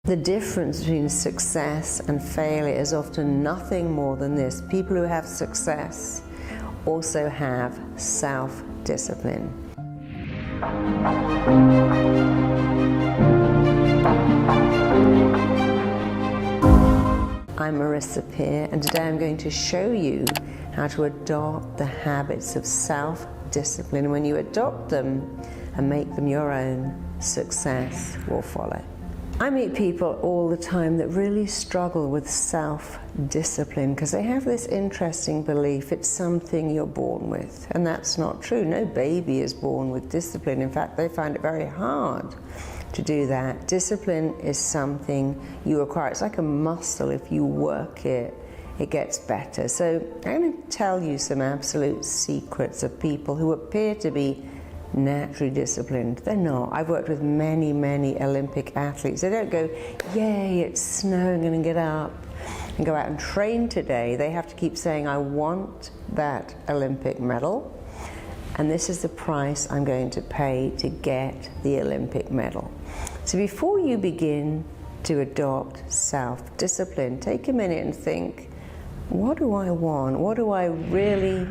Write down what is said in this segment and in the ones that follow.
The difference between success and failure is often nothing more than this. People who have success also have self-discipline. I'm Marisa Peer, and today I'm going to show you how to adopt the habits of self-discipline. And when you adopt them and make them your own, success will follow. I meet people all the time that really struggle with self-discipline because they have this interesting belief it's something you're born with, and that's not true. No baby is born with discipline. In fact, they find it very hard to do that. Discipline is something you acquire. It's like a muscle. If you work it, it gets better. So I'm going to tell you some absolute secrets of people who appear to be naturally disciplined. They're not. I've worked with many, many Olympic athletes. They don't go, yay, it's snowing, I'm going to get up and go out and train today. They have to keep saying, I want that Olympic medal, and this is the price I'm going to pay to get the Olympic medal. So before you begin to adopt self-discipline, take a minute and think, what do I want? What do I really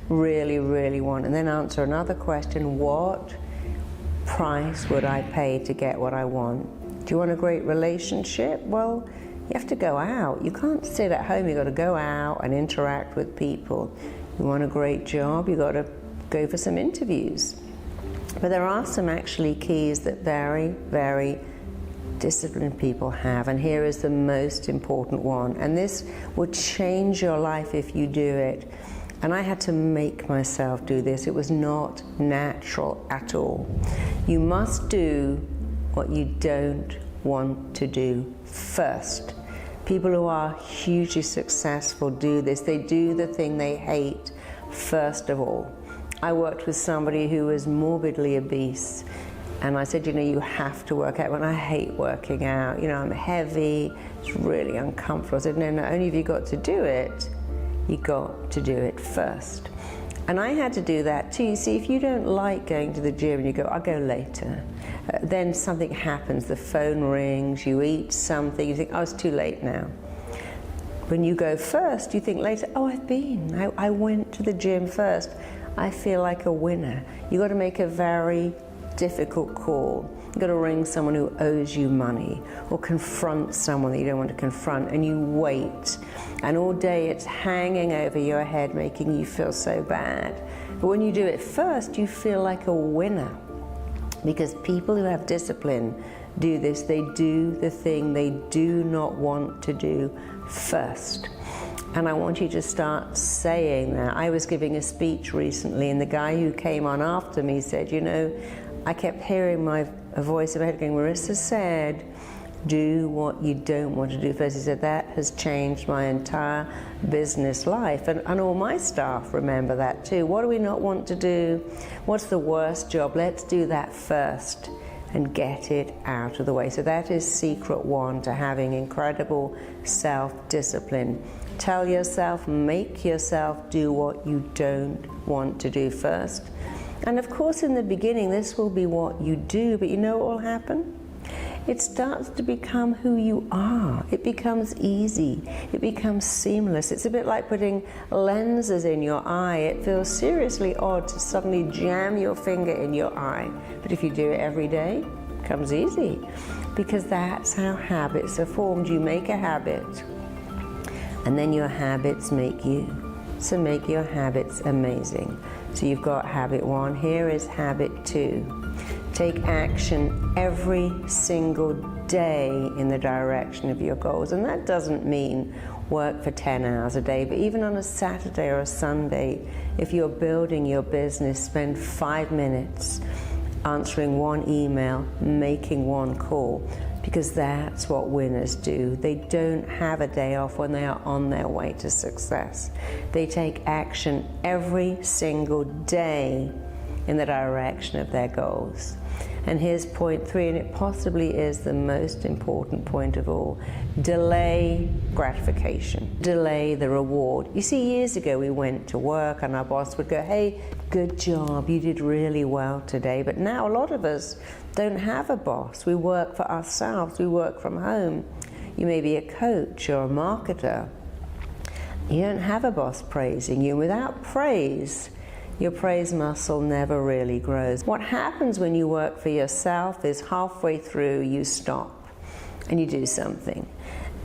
want? And then answer another question, what price would I pay to get what I want? Do you want a great relationship? Well, you have to go out. You can't sit at home. You've got to go out and interact with people. You want a great job? You've got to go for some interviews. But there are some actually keys that very disciplined people have, and here is the most important one, and this would change your life if you do it. And I had to make myself do this. It was not natural at all. You must do what you don't want to do first. People who are hugely successful do this. They do the thing they hate first of all. I worked with somebody who was morbidly obese, and I said, you know, you have to work out. When I hate working out, you know, I'm heavy, it's really uncomfortable. I said, no, not only have you got to do it, you got to do it first. And I had to do that too. You see, if you don't like going to the gym and you go, I'll go later, then something happens, the phone rings, you eat something, you think, oh, it's too late now. When you go first, you think later, oh, I've been, I went to the gym first. I feel like a winner. You got to make a very difficult call. You've got to ring someone who owes you money, or confront someone that you don't want to confront, and you wait. And all day it's hanging over your head, making you feel so bad. But when you do it first, you feel like a winner. Because people who have discipline do this. They do the thing they do not want to do first. And I want you to start saying that. I was giving a speech recently, and the guy who came on after me said, you know, I kept hearing a voice in my head going, Marisa said, do what you don't want to do first. He said, that has changed my entire business life. And all my staff remember that too. What do we not want to do? What's the worst job? Let's do that first and get it out of the way. So that is secret one to having incredible self-discipline. Tell yourself, make yourself do what you don't want to do first. And of course, in the beginning, this will be what you do, but you know what will happen? It starts to become who you are. It becomes easy. It becomes seamless. It's a bit like putting lenses in your eye. It feels seriously odd to suddenly jam your finger in your eye. But if you do it every day, it becomes easy. Because that's how habits are formed. You make a habit, and then your habits make you. So make your habits amazing. So you've got habit one. Here is habit two. Take action every single day in the direction of your goals. And that doesn't mean work for 10 hours a day, but even on a Saturday or a Sunday, if you're building your business, spend 5 minutes answering one email, making one call, because that's what winners do. They don't have a day off when they are on their way to success. They take action every single day in the direction of their goals. And here's point 3, and it possibly is the most important point of all. Delay gratification. Delay the reward. You see, years ago we went to work and our boss would go, hey, good job, you did really well today. But now a lot of us don't have a boss. We work for ourselves. We work from home. You may be a coach or a marketer. You don't have a boss praising you. Without praise, your praise muscle never really grows. What happens when you work for yourself is halfway through you stop and you do something.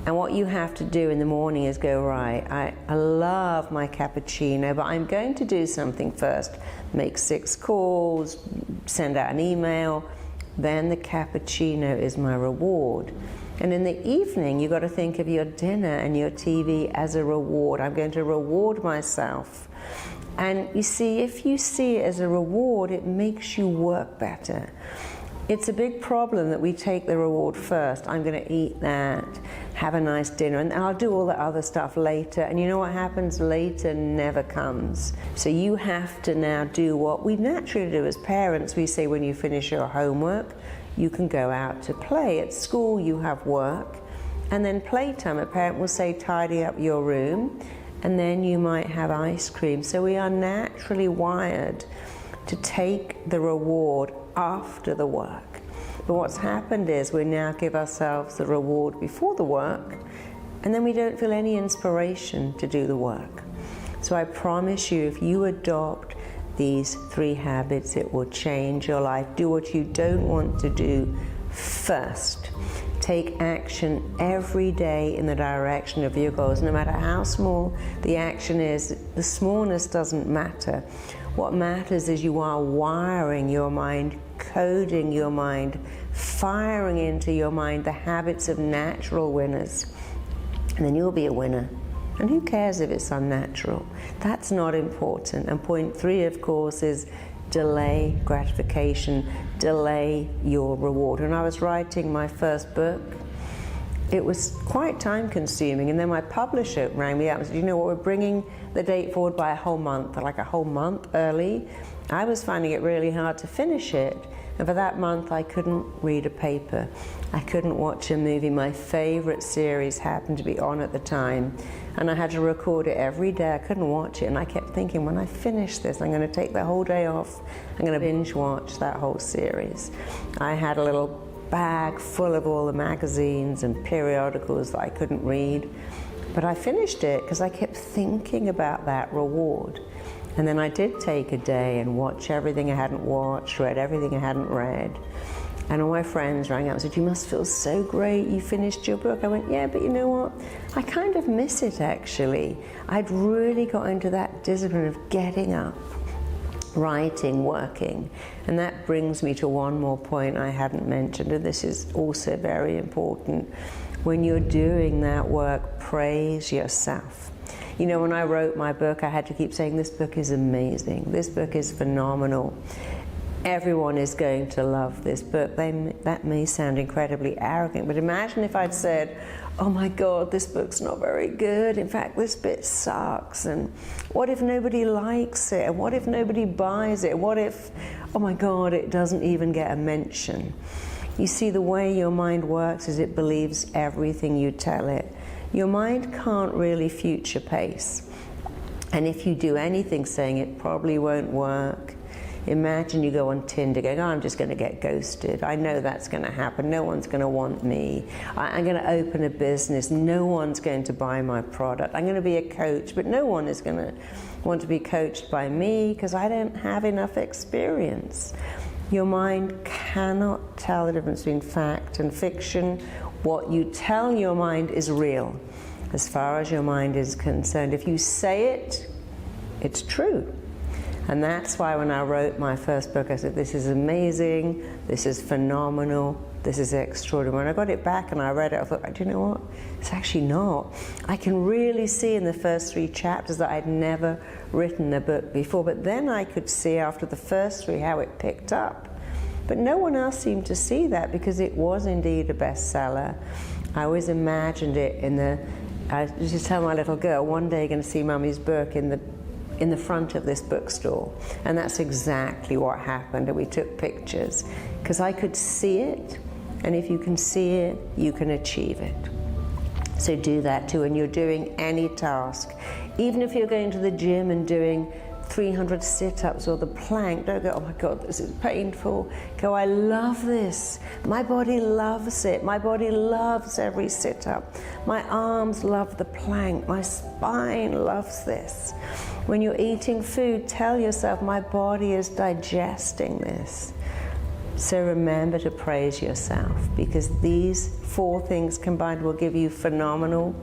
And what you have to do in the morning is go, right, I love my cappuccino, but I'm going to do something first. Make 6 calls, send out an email, then the cappuccino is my reward. And in the evening, you've got to think of your dinner and your TV as a reward. I'm going to reward myself. And you see, if you see it as a reward, it makes you work better. It's a big problem that we take the reward first. I'm going to eat that, have a nice dinner, and I'll do all the other stuff later. And you know what happens? Later never comes. So you have to now do what we naturally do as parents. We say when you finish your homework, you can go out to play. At school, you have work, and then playtime. A parent will say, tidy up your room, and then you might have ice cream. So we are naturally wired to take the reward after the work. But what's happened is we now give ourselves the reward before the work, and then we don't feel any inspiration to do the work. So I promise you, if you adopt these 3 habits, it will change your life. Do what you don't want to do first. Take action every day in the direction of your goals, no matter how small the action is. The smallness doesn't matter. What matters is you are wiring your mind, coding your mind, firing into your mind the habits of natural winners. And then you'll be a winner. And who cares if it's unnatural? That's not important. And point 3, of course, is delay gratification, delay your reward. When I was writing my first book, it was quite time consuming, and then my publisher rang me up and said, you know what, we're bringing the date forward by a whole month, like a whole month early. I was finding it really hard to finish it, and for that month I couldn't read a paper, I couldn't watch a movie. My favorite series happened to be on at the time, and I had to record it every day. I couldn't watch it, and I kept thinking, when I finish this, I'm going to take the whole day off. I'm going to binge watch that whole series. I had a little bag full of all the magazines and periodicals that I couldn't read, but I finished it because I kept thinking about that reward. And then I did take a day and watch everything I hadn't watched, read everything I hadn't read. And all my friends rang up and said, you must feel so great, you finished your book. I went, yeah, but you know what? I kind of miss it, actually. I'd really got into that discipline of getting up, writing, working. And that brings me to one more point I hadn't mentioned, and this is also very important. When you're doing that work, praise yourself. You know, when I wrote my book, I had to keep saying, this book is amazing, this book is phenomenal. Everyone is going to love this book. That may sound incredibly arrogant, but imagine if I'd said, oh my God, this book's not very good. In fact, this bit sucks. And what if nobody likes it? And what if nobody buys it? What if, oh my God, it doesn't even get a mention? You see, the way your mind works is it believes everything you tell it. Your mind can't really future pace. And if you do anything saying it probably won't work, imagine you go on Tinder going, oh, I'm just going to get ghosted. I know that's going to happen. No one's going to want me. I'm going to open a business. No one's going to buy my product. I'm going to be a coach, but no one is going to want to be coached by me because I don't have enough experience. Your mind cannot tell the difference between fact and fiction. What you tell your mind is real, as far as your mind is concerned. If you say it, it's true. And that's why when I wrote my first book, I said, this is amazing, this is phenomenal, this is extraordinary. When I got it back and I read it, I thought, do you know what? It's actually not. I can really see in the first 3 chapters that I'd never written a book before, but then I could see after the first 3 how it picked up. But no one else seemed to see that because it was indeed a bestseller. I always imagined it in the, I used to tell my little girl, one day you're going to see Mummy's book in in the front of this bookstore. And that's exactly what happened. And we took pictures because I could see it. And if you can see it, you can achieve it. So do that too when you're doing any task. Even if you're going to the gym and doing 300 sit-ups or the plank, don't go, oh my God, this is painful. Go, I love this. My body loves it. My body loves every sit-up. My arms love the plank. My spine loves this. When you're eating food, tell yourself, my body is digesting this. So remember to praise yourself, because these 4 things combined will give you phenomenal,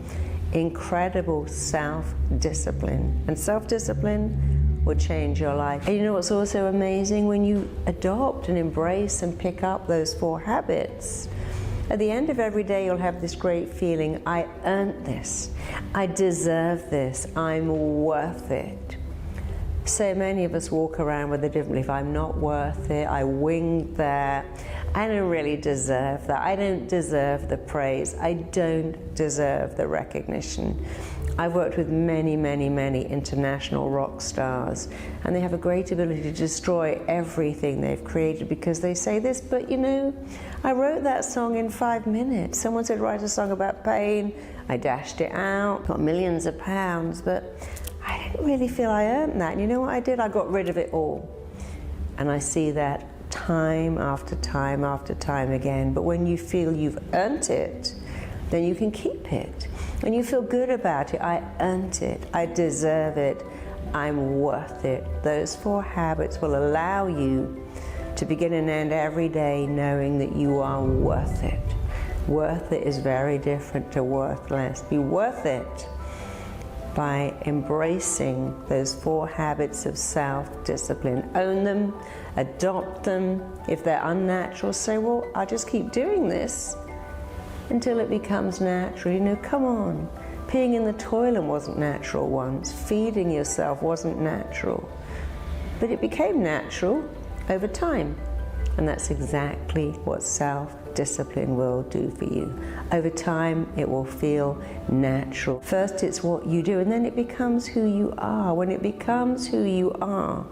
incredible self-discipline. And self-discipline will change your life. And you know what's also amazing? When you adopt and embrace and pick up those 4 habits, at the end of every day you'll have this great feeling, I earned this, I deserve this, I'm worth it. So many of us walk around with a different belief, I'm not worth it, I winged that, I don't really deserve that, I don't deserve the praise, I don't deserve the recognition. I've worked with many, many, many international rock stars, and they have a great ability to destroy everything they've created because they say this, but you know, I wrote that song in 5 minutes. Someone said, write a song about pain. I dashed it out, got millions of pounds, but I didn't really feel I earned that. And you know what I did? I got rid of it all. And I see that time after time after time again. But when you feel you've earned it, then you can keep it. When you feel good about it, I earned it, I deserve it, I'm worth it. Those 4 habits will allow you to begin and end every day knowing that you are worth it. Worth it is very different to worthless. Be worth it by embracing those 4 habits of self-discipline. Own them, adopt them. If they're unnatural, say, well, I'll just keep doing this until it becomes natural. You know, come on. Peeing in the toilet wasn't natural once. Feeding yourself wasn't natural. But it became natural over time. And that's exactly what self-discipline will do for you. Over time, it will feel natural. First, it's what you do, and then it becomes who you are. When it becomes who you are,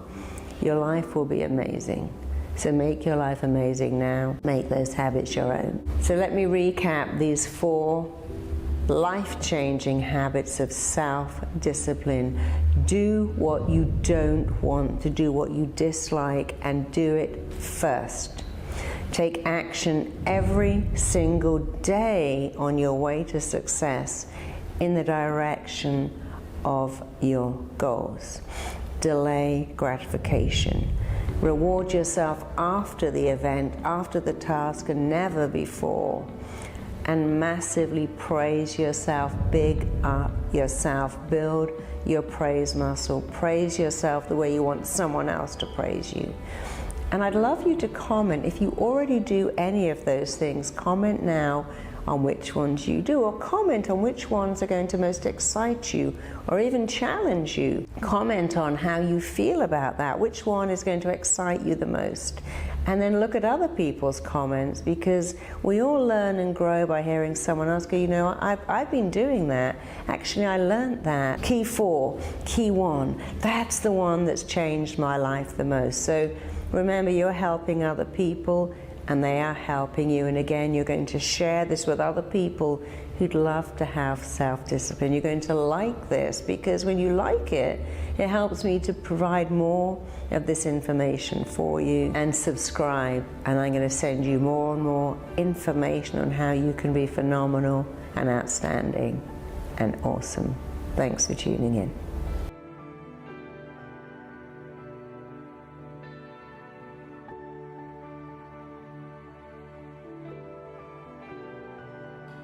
your life will be amazing. So make your life amazing now. Make those habits your own. So let me recap these 4 life-changing habits of self-discipline. Do what you don't want to do, what you dislike, and do it first. Take action every single day on your way to success in the direction of your goals. Delay gratification. Reward yourself after the event, after the task, and never before. And massively praise yourself, big up yourself, build your praise muscle. Praise yourself the way you want someone else to praise you. And I'd love you to comment. If you already do any of those things, comment now on which ones you do, or comment on which ones are going to most excite you or even challenge you. Comment on how you feel about that, which one is going to excite you the most. And then look at other people's comments, because we all learn and grow by hearing someone else go, you know, I've been doing that. Actually, I learned that. Key 4, key 1, that's the one that's changed my life the most. So remember, you're helping other people, and they are helping you. And again, you're going to share this with other people who'd love to have self-discipline. You're going to like this, because when you like it, it helps me to provide more of this information for you. And subscribe, and I'm going to send you more and more information on how you can be phenomenal and outstanding and awesome. Thanks for tuning in.